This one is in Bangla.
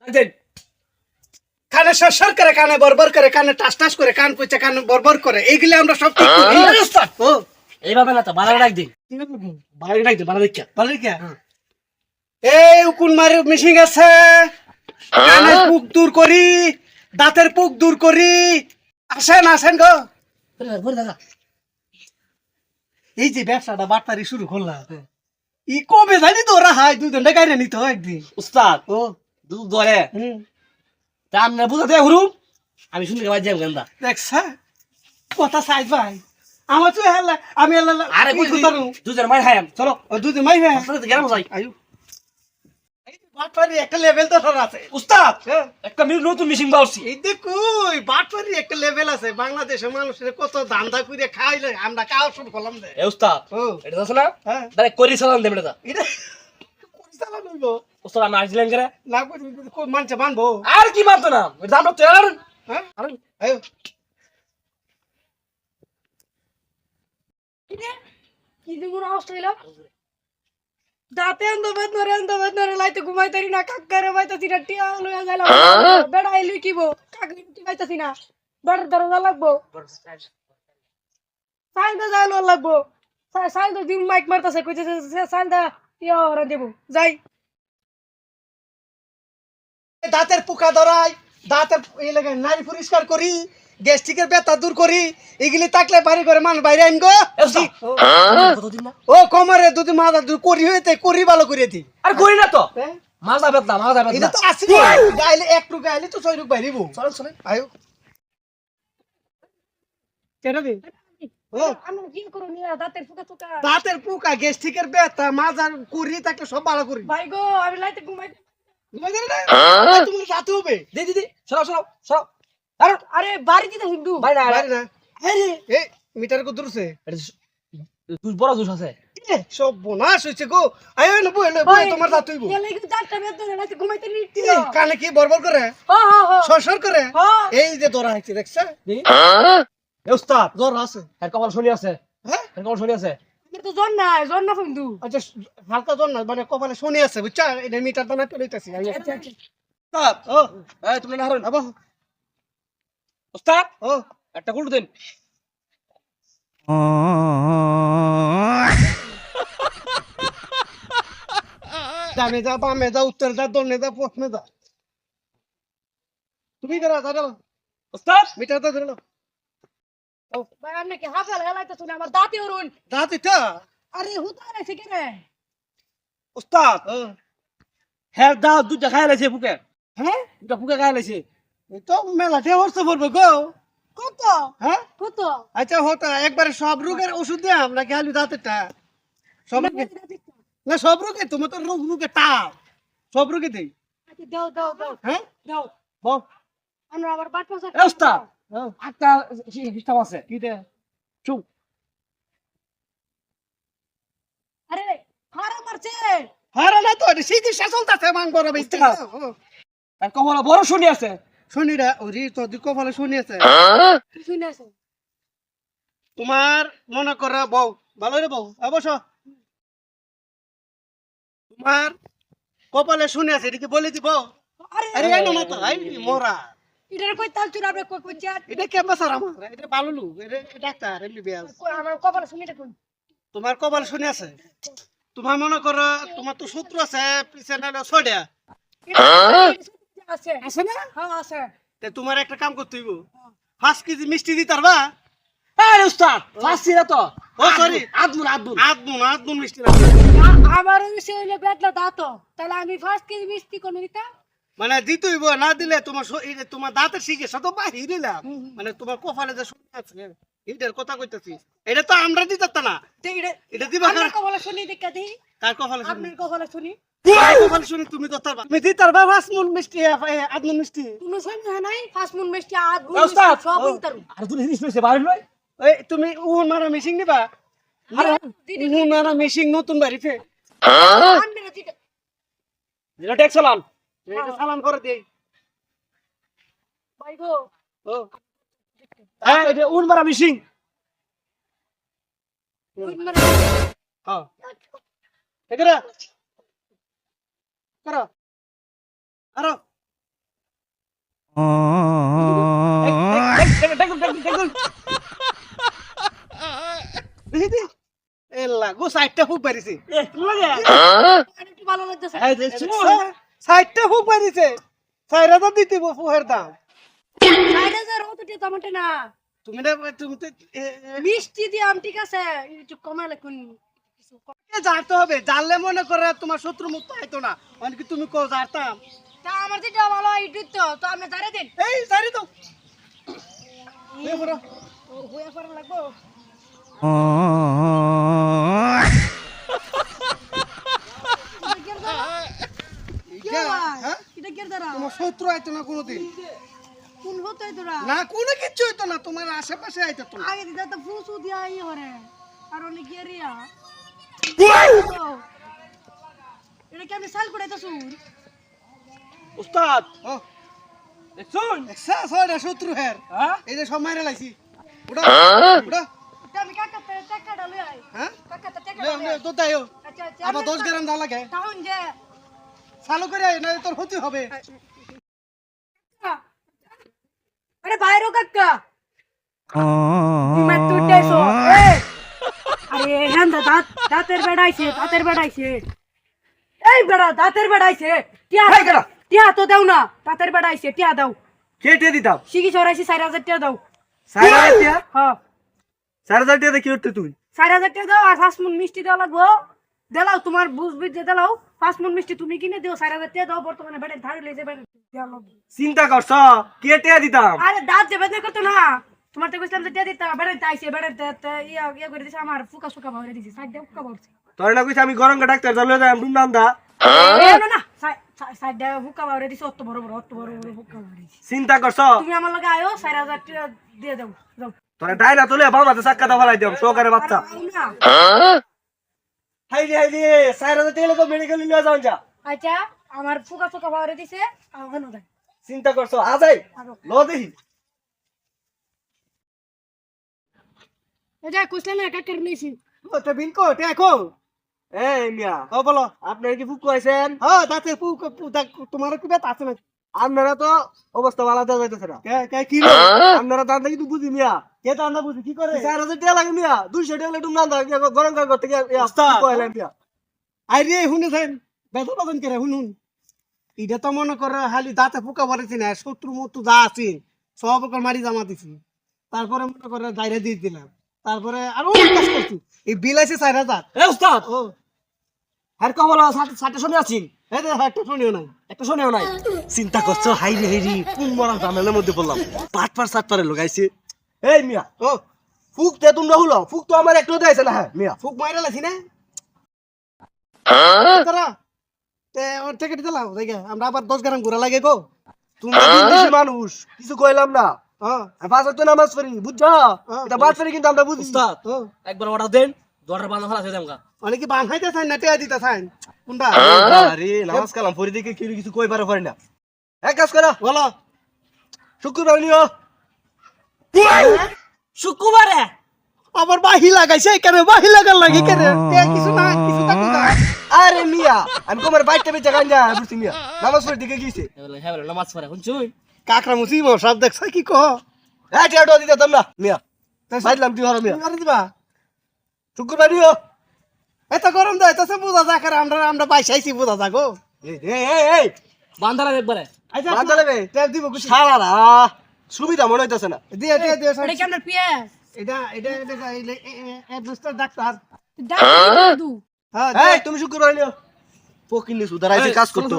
দেন কানে সরসর করে, কানে বরবর করে, কানে টাস টাস করে, কান পুচে কানে বরবর করে, এইগুলি আমরা সব ঠিক করি। এই উস্তাদ ও এইভাবে না তো বাড়া ডাক দিন কি করবো? বাড়া ডাক দিন বাড়া দেখা ভালো কে? এই উকুন মারি মিশিং আছে, কানের পুক দূর করি, দাঁতের পুক দূর করি। আসেন আসেন গো। ঘুরে দেখা এই যে ব্যবসাটা বাটপারি শুরু করলাম, ই কবে জানি তো ওরা হাই 2 ঘন্টা গাইরে নিত একদিন। উস্তাদ ও দুধ ধরে হুম, তা আমরা বুঝাতে হুরুম আমি শুনতে বাজ যাই গেন্দা দেখছা কথা সাইজ ভাই আমার তো হেলা আমি হেলা আরে কই দুধের মাই খাইম চলো দুদিন মাই ভাই আপনাদের গেরাম যাই আয়ু বাটপারি একটা লেভেল তো সর আছে। উস্তাদ হ্যাঁ, একটা নতুন মেশিন বাউছি এই দেখুই বাটপারি একটা লেভেল আছে। বাংলাদেশের মানুষের কত ধান্দা করে খাইলে আমরা খাওয়া শুরু করলাম রে। এ উস্তাদ ও এটা আছে না হ্যাঁ, ডাইরেক্ট করি চালান দেব এটা এটা পরিচালনা হইবো উস্তাদ আমি আসছিলেন করে না কই মানছে মানবো। আর কি মানতো না এটা আমরা তো আর হ্যাঁ আরে আয়ু কি দিমুন অস্ট্রেলিয়া দাঁতে আন্দো বেদনরে লাইতে ঘুমাইতারি না কাকারে বাইতাছি না টিয়া লইয়া যাইলাম বেড়া এলুই কিবো কাকলি বাইতাছি না বেড়ার দরজা লাগবো সাইন্দা যাইলো লাগবো সাইন্দা দিন মাইক মারতাছে কইতেছে সাইন্দা টিয়া ওরা দেবো যাই দাঁতের পোকা ধরাই, দাঁতের এই লাগে নারী পরিষ্কার করি, গ্যাস্ট্রিকের ব্যথা দূর করি, এগুলি থাকলে বাড়ি করে মান বাইরে আইন গো। এ উস্তাদ কতদিন না ও কমরে দুধ মাথা দূর করি হইতে করি ভালো করে দি। আর করি না তো হ্যাঁ? মালদা বেদনা এটা তো আসি গাইলে একটু গাইলে তো 6 রূপ বাইরিব। চলেন চলেন আয়ো কেন দি ও আমি কি করব নিয়া দাঁতের ফুকা ফুকা দাঁতের পোকা গ্যাস্ট্রিকের ব্যথা মাজার করি থাকলে সব ভালো করি। ভাই গো আমি লাইতে ঘুমাইতে তুমি সাথে হবে দি দিদি সরাও সরাও সরাও আরে আরে বাড়ি দিতে হিন্দু ভাই না বাইরে না আরে এই মিটার কত দূরছে তুই বড় জুস আছে সব বোনাস হইছে গো। আয়ো না বই বই তোমার দাঁত হইব। এলে কি দাঁতটা বেদনা লাইতে ঘুমাইতে নিতি কানে কি বরবর করে হ হ হ সরসর করে হ্যাঁ। এই যে ধরা হইছে দেখছ এ উস্তাদ জ্বর আছে এর কপাল শুনি আছে হ্যাঁ এর কপাল শুনি আছে আমার তো জন নাই জন না হিন্দু আচ্ছা হালকা জ্বর না মানে কপালে শনি আছে বুঝছা এটা মিটার দানা পেলাইতাছি আচ্ছা আচ্ছা উস্তাদ ও এই তুমি না হারুন আবা উস্তাদ ও একটা কুলু দেন ডানে যা বামে যা উত্তর যা দক্ষিণে যা পশ্চিমে যা তুমি করা দাদা উস্তাদ মিটার দা ধরে নাও ভাই আপনি কি হাফাল হেলাইতে শুনে আমার দাঁতে অরুণ দাঁত এটা আরে হুতা রে ঠিক রে উস্তাদ ও হ্যাঁ দাও দুটা খাই লাইছে বুকে হ্যাঁ দুটা বুকে খাই লাইছে এই তো মেলা ঠে হচ্ছে পড়বে গো কত হ্যাঁ কত আচ্ছা হতো একবারে সব রোগের ওষুধ দিলাম নাকি খালি দাঁতেরটা সব রোগে না সব রোগে তুমি তো রোগ রোগে টাও সব রোগে দেই আচ্ছা দাও দাও দাও হ্যাঁ দাও বল আমরা আবার বাট পাশা এ উস্তাদ হ্যাঁ একটা সিস্টেম আছে কি দে চুপ আরে হারা মারছে হারা না তো এটা সিধি শাসলতাছে মাং বড় বেস্তি আর কপালে বড় শুনি আছে শনিরা ওরি তো দিকো ফলে শুনি আছে শুনে আছে তোমার মনে করো বউ ভালো রে বউ অবশ্য তোমার কপালে শুনে আছে এটা কি বলে দিব আরে আরে আইনো না তো আই মোরা এটার কই তাল চুরা আপনি কই কই চাট এটা কে বাসার আমার এটা ভালো লু এটা ডাক্তার এমবিবিএস আমার কপাল শুনি দেখুন তোমার কপাল শুনে আছে তোমার মনে করো তোমার তো শত্রু আছে পিছে না ছড়িয়া আছে আছে না হ্যাঁ আছে তে তোমার একটা কাম করতে হইব 5 কেজি মিষ্টি দি তারবা আরে উস্তাদ ফাসি না তো ও সরি আদমুন আদমুন আদমুন মিষ্টি রাখবে। আমার বিষয় হইলে বেদলা দাঁত তাহলে আমি ফার্স্ট কেজি মিষ্টি কোন দিতাম মানে দিতে হইব না দিলে তোমার এই যে তোমার দাঁতের শিখে শত বাহির দিলাম মানে তোমার কপালে যে শুনে আছে এইটার কথা কইতাছি এটা তো আমরা দিতাম না এটা দিবা আপনার কপালে শুনি দেখা দিই কার কপালে শুনি আপনার কপালে শুনি কার কপালে শুনি তুমি তো তারবা তুমি দিতার বা 5 মন মিষ্টি আদমুন মিষ্টি কোনো সন্দেহ নাই ফার্স্ট মুন মিষ্টি আদ গুণ ওস্তাদ, সব উল্টারু আর তুই জিনিস লইছে বাইরে লই এই তুমি উন মারা মিশিং নিবা উন মারা মিশিং নতুন বাড়ি ফে আনবে না দিতে যেটা ট্যাক্স চালান এটা সালাম করে দেই ভাই গো ও হ্যাঁ এটা উন মারা মিশিং হ্যাঁ এগরা করো আরো এল্লা গো সাইডটা খুব বাড়িছে একটু ভালো লাগতেছে সাইডটা খুব বাড়িছে 4000 দিতে ফুহের দাম 4000 অত টিয়া টমেটো না তুমি না তুমি তো মিষ্টি দিয়াম ঠিক আছে একটু কমালে কোন কিছু জানতে হবে জানলে মনে করে তোমার শত্রু মুক্ত হইতো না অনেক তুমি কো জানতাম তা আমার যেটা ভালো ইটুই তো আপনি দাঁড়ে দেন এই জানি তো এই বড় ও হইয়া করা লাগবো হ্যাঁ এটা কি দাঁড়া তোমার শত্রু হইতো না কোনোদিন কোন হতে তোরা না কোনো কিছু হইতো না তোমার আশেপাশে আইতো তো আগে দিদা তো ফুসু দিয়া ই হরে আর অনেক গেরিয়া এটা কি আমি সাল করে তো শুন উস্তাদ ও দেখছুন এক্সা সয়টা শত্রু হের হ্যাঁ এই যে সব মাইরা লাইছি উড়া উড়া এটা আমি কাকা টাকা ডালে আই হ্যাঁ কাকা টাকা লে লে তো দাইও আচ্ছা আচ্ছা আবার 10 গ্রাম দা লাগে তাহন যে চালু করে আই না তোর হতে হবে আরে বাইরো কাকা তুমি তুইতেছো এ আরে হ্যাঁ দাঁতের বেড়াইছে এই বেড়া দাঁতের বেড়াইছে টিয়া হাই কেডা? টিয়া তো দাও না দাঁতের বেড়াইছে টিয়া দাও কেটে দিতাম শিখি ছড়াইছি 4000 টাকা দাও 4000 টাকা হ্যাঁ 4000 টাকা কি করতে তুই 4000 টাকা দাও আর 5 মণ মিষ্টি দেওয়া লাগবো দেলাও তোমার বুঝবি যে দেলাও 5 মণ মিষ্টি তুমি কিনে দিও 4000 টাকা দাও বর্তমানে বেড়ে ধার লইছে বেড়ে দেওয়া লাগবো। চিন্তা করছ কেটে দিতাম আরে দাঁত যে বেদনা করতো না তোমার তো কইছিলাম যে দিয়ে দিতা বেড়ে তাইছে বেড়ে ইয়া করে দিছে আমার ফুকা ফুকা ভরে দিছে সাইড দিয়ে ফুকা ভরছে তোর না কইছ আমি গরম ডাক্তার চলে যাই আমি নাম দা না না সাইড দিয়ে ফুকা ভরে দিছে অত বড় বড় ফুকা ভরে দিছে চিন্তা করছ তুমি আমার লগে আয়ো 4000 টাকা দিয়ে দাও যাও তোরা ডাইনা তুলে বাবাতে চাক্কা দা ফলাই দিম সহকারে বাচ্চা আরে না হাই রে 4000 টাকা তো মেডিকেল নিয়ে যাও যা আচ্ছা আমার ফুকা ফুকা ভরে দিছে আনো দেন চিন্তা করছ আজাই আরো লো দেখি এটা কইছিলাম না কাকের নিছি ও তে বিনকো তে কো এই মিয়া ও বলো আপনার কি ফুক কইছেন হ্যাঁ দাঁতে তোমার কি বেত আছে না আপনারা তো অবস্থা ভালো দেওয়া যাইতেছে না কে কি আপনারা দান্দা কিন্তু বুঝি মিয়া কে তো আমরা বুঝি কি করে 4000 টাকা লাগে মিয়া 200 টাকা একটু নাম দা গরম কার করতে গিয়ে উস্তাদ। কইলেন মিয়া আই রে হুনে থাকেন বেতন বেতন করে হুনুন এটা তো মনে করে খালি দাঁতে পোকা ভরেছি না শত্রু মতো যা আছে সব ওকে মারি জামা দিছি তারপরে মনে করে বাইরে দিয়ে দিলাম তারপরে আর অনেক কাজ করছি এই বিল আছে 4000 এ উস্তাদ ও আর কবল সাথে শুনে আছি এই যে একটা শুনিও নাই একটা শুনেও নাই চিন্তা করছো হাইরে হাইরি কোন মরা ঝামেলার মধ্যে পড়লাম সাত পারে লাগাইছে এই মিয়া ও ফুক তে তোমরা হলো ফুক তো আমার একটু দেয়ছে না হ্যাঁ মিয়া ফুক মাইরা লাছি না তারা তে ওর থেকে দিলাম দেখে আমরা আবার 10 গ্রাম ঘোরা লাগে গো তোমরা বিদেশি মানুষ কিছু কইলাম না হ্যাঁ আমি পাঁচ ওয়াক্ত নামাজ পড়ি বুঝছো এটা বাদ পড়ি কিন্তু আমরা বুঝি উস্তাদ ও একবার অর্ডার দেন দরকার বান্ধব ফেলা আছে আমগা অনেকে বান খাইতে চাই না টিয়া দিতে চাই কোনটা আরে নামাজ কালাম পড়ি দেখে কেউ কিছু কই পারে না এক কাজ করো বলো শুক্রবার নিও শুক্রবারে আবার বাহি লাগাইছে কেন বাহি লাগার লাগে কেন কিছু না কিছু থাকো না আরে মিয়া আমি কোমার বাইকটা বেচে গান যা বুঝছি মিয়া নামাজ পড়ি দেখে গিয়েছে হ্যাঁ বলে নামাজ পড়ে শুনছুই কাকরা মুসিব সব দেখছ কি কহ এই টিয়াটা দিতে তোমরা মিয়া বাইলাম তুই হরো মিয়া মারি দিবা শুক্রবার নিও এত গরম দেয় তো বুঝা যা করে আমরা আমরা বাইসাইছি বুঝা যা গো এই এই এই বান্দারা একবারে আচ্ছা বান্দা নেবে? ট্যাপ দিব কিছু সারারা সুবিধা মনে হইতেছে না দিয়ে দিয়ে দিয়ে এটা কি আপনার পিএস এটা এটা এটা এডমিস্টার ডাক্তার ডাক্তার দু হ্যাঁ এই তুমি শুক্রবার নিও পকিনি সুদারাইছে কাজ করতো